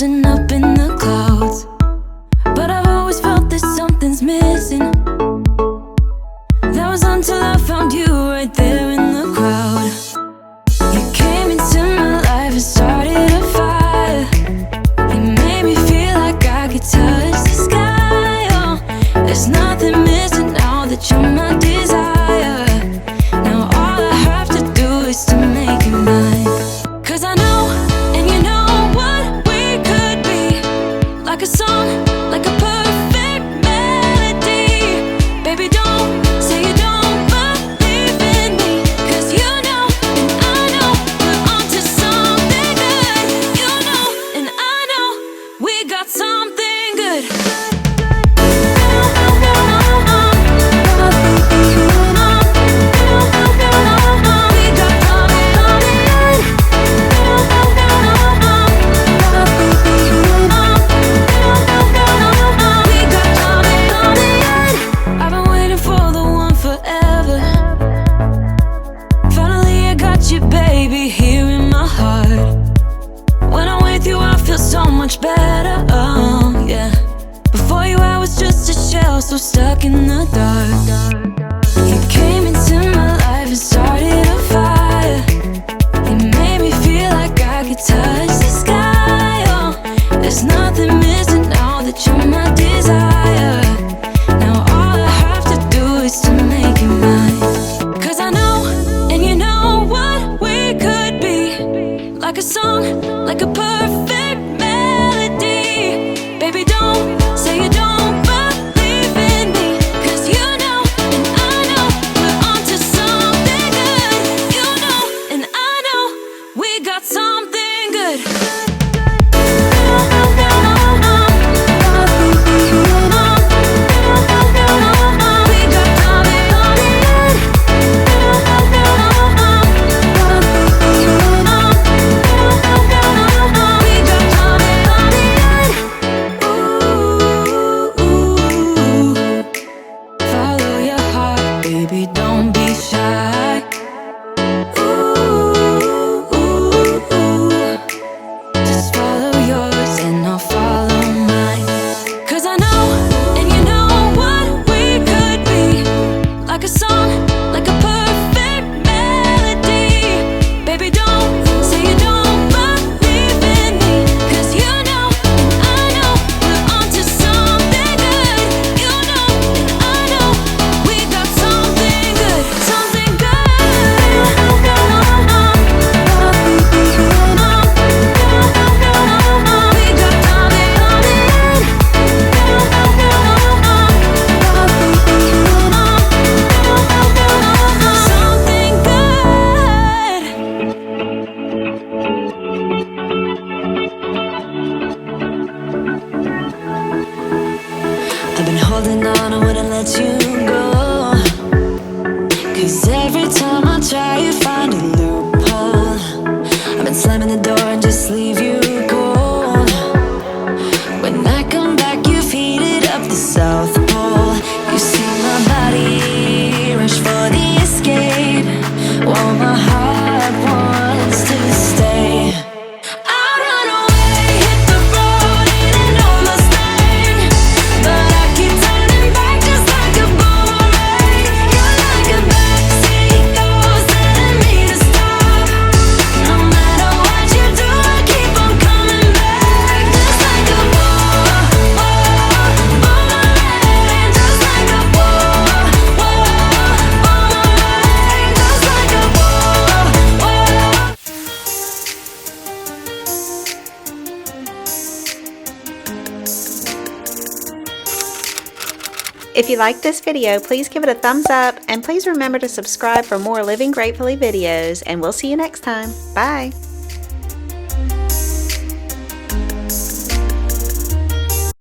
and up in the clouds, but I've always felt that something's missing. That was until I found you right there in the crowd. You came into my life and started a fire. You made me feel like I could touch the sky. Oh, there's nothing missing now that you're my desire. Now all I have to do is to make you mine. 'Cause I know, and you know what we could be. Like a song, like a perfect melody. Baby, don't say you don't believe in me, 'cause you know, and I know, we're onto something good. You know, and I know, we got something good. I've been waiting for the one forever. Finally I got you, baby, here in my heart. When I'm with you I feel so much better, oh yeah. Before you I was just a shell, so stuck in the dark. You came into my life and started a fire. You made me feel like I could touch the sky. Oh, there's nothing missing now that you're my desire. Now all I have to do is to make you mine. 'Cause I know, and you know what we could be. Like a song, like a perfect melody. Baby, don't say you don't believe in me, 'cause you know, and I know, we're onto something good. You know, and I know, we got something good. Follow your heart, baby, don't be shy. Just follow yours and I'll follow mine. 'Cause I know, and you know what we could be. Like a song, like a perfect melody. Baby, don't say you don't believe in me, 'cause you know, and I know, we're onto something good. You know, and I know, we got something good. Something good. I've been holding on, I wouldn't let you go. 'Cause every time I try, you find a loophole. I've been slamming the door and just leave you cold. When I come back, you've heated up the South Pole. You see my body rush for the escape, while my heart wants to stay. I run away, hit the road in an Mustang, but I keep turning back just like a boomerang. You're like a backseat ghost telling me to stop. No matter what you do, I keep on coming back. Just like a boomerang. Just like a boomerang. Just like a If you liked this video, please give it a thumbs up and please remember to subscribe for more Living Gratefully videos, and we'll see you next time. Bye!